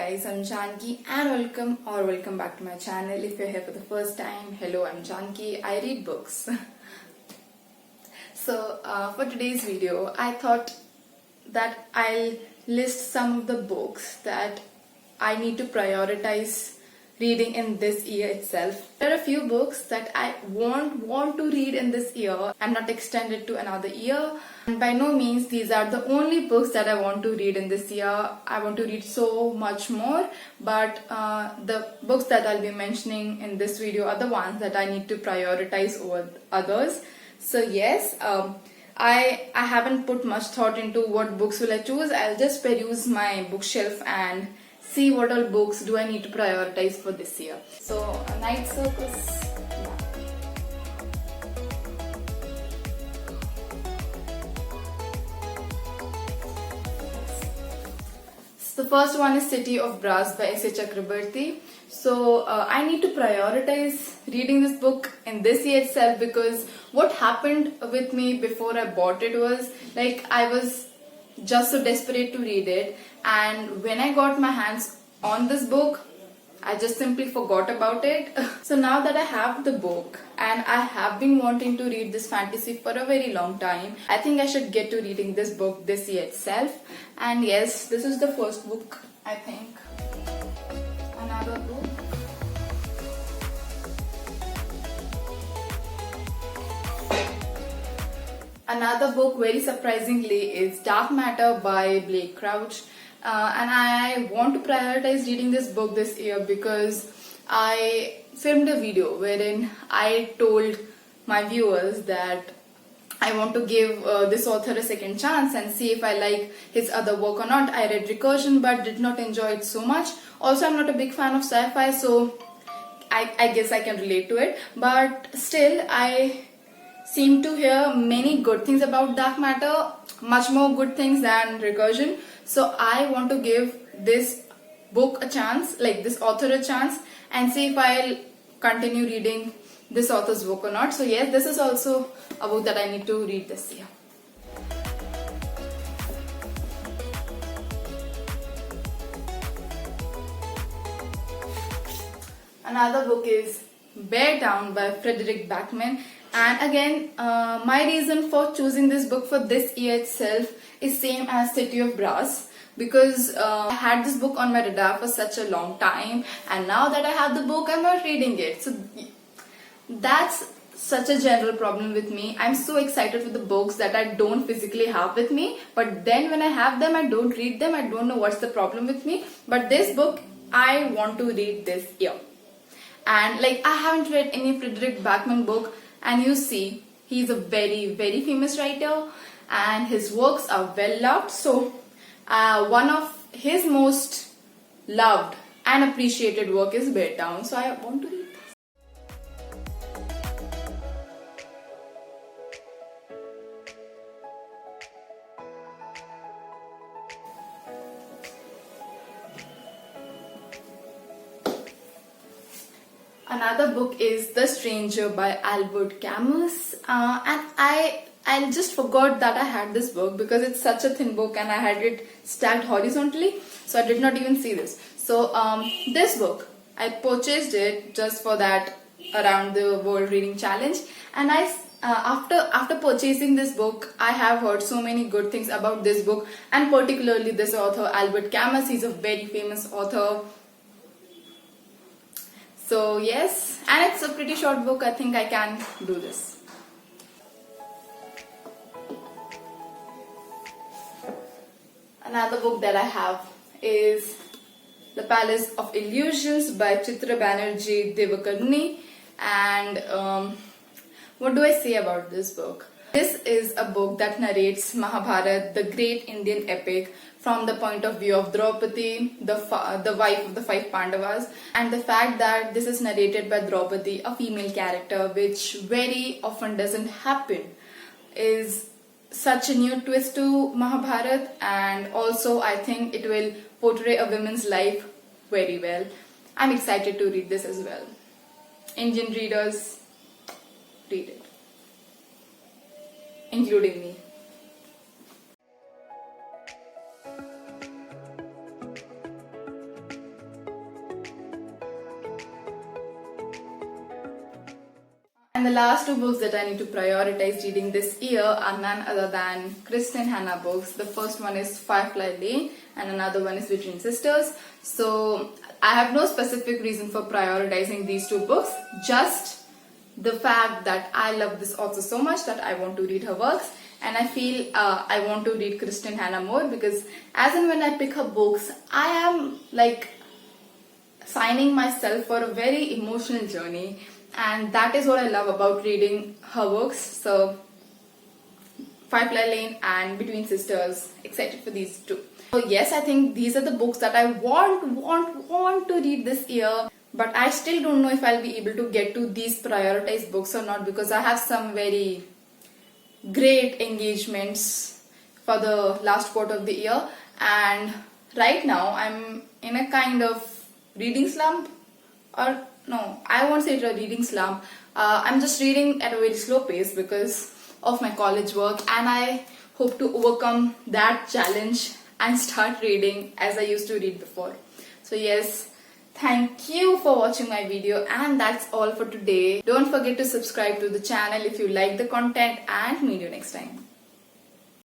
guys, I'm Janki and welcome back to my channel. If you're here for the first time, hello, I'm Janki. I read books. For today's video, I thought that I'll list some of the books that I need to prioritize reading in this year itself. There are a few books that I want to read in this year and not extend it to another year. And by no means these are the only books that I want to read in this year. I want to read so much more, but the books that I'll be mentioning in this video are the ones that I need to prioritize over others. So yes, I haven't put much thought into what books will I choose. I'll just peruse my bookshelf and see what all books do I need to prioritize for this year. So, Night Circus. So the first one is City of Brass by S.A. Chakrabarti. So I need to prioritize reading this book in this year itself, because what happened with me before I bought it was like I was just so desperate to read it, and when I got my hands on this book I just simply forgot about it. So now that I have the book and I have been wanting to read this fantasy for a very long time, I think I should get to reading this book this year itself. And yes, this is the first book, I think. Another book. Another book, very surprisingly, is Dark Matter by Blake Crouch. And I want to prioritize reading this book this year because I filmed a video wherein I told my viewers that I want to give this author a second chance and see if I like his other work or not. I read Recursion but did not enjoy it so much. Also, I'm not a big fan of sci-fi, so I guess I can relate to it. But still, I seem to hear many good things about Dark Matter, much more good things than Recursion. So I want to give this book a chance, like this author a chance, and see if I'll continue reading this author's book or not. So yes, this is also a book that I need to read this year. Another book is Bear Down by Frederick Backman. And again, my reason for choosing this book for this year itself is same as City of Brass, because I had this book on my radar for such a long time, and now that I have the book, I'm not reading it. So that's such a general problem with me. I'm so excited for the books that I don't physically have with me, but then when I have them, I don't read them. I don't know what's the problem with me. But this book, I want to read this year. And like, I haven't read any Frederick Backman book, and you see, he's a very, very famous writer and his works are well loved. So one of his most loved and appreciated work is Bear Down. So I want to read this. Another book is The Stranger by Albert Camus, and I just forgot that I had this book because it's such a thin book and I had it stacked horizontally, so I did not even see this. So this book, I purchased it just for that Around the World Reading Challenge, and after purchasing this book, I have heard so many good things about this book, and particularly this author Albert Camus. He's a very famous author. So yes, and it's a pretty short book. I think I can do this. Another book that I have is The Palace of Illusions by Chitra Banerjee Devakaruni. And what do I say about this book? This is a book that narrates Mahabharata, the great Indian epic, from the point of view of Draupadi, the wife of the 5 Pandavas. And the fact that this is narrated by Draupadi, a female character, which very often doesn't happen, is such a new twist to Mahabharata, and also I think it will portray a woman's life very well. I'm excited to read this as well. Indian readers, read it, including me. And the last two books that I need to prioritize reading this year are none other than Kristen Hanna books. The first one is Firefly Lane and another one is Between Sisters. So I have no specific reason for prioritizing these two books, just the fact that I love this author so much that I want to read her works, and I feel I want to read Kristen Hanna more, because as and when I pick her books, I am like signing myself for a very emotional journey, and that is what I love about reading her books. So Firefly Lane and Between Sisters, excited for these two. So yes, I think these are the books that I want to read this year, but I still don't know if I'll be able to get to these prioritized books or not, because I have some very great engagements for the last quarter of the year, and right now I'm in a kind of reading slump, or no, I won't say it's a reading slump. I'm just reading at a very slow pace because of my college work, and I hope to overcome that challenge and start reading as I used to read before. So yes, thank you for watching my video, and that's all for today. Don't forget to subscribe to the channel if you like the content, and meet you next time.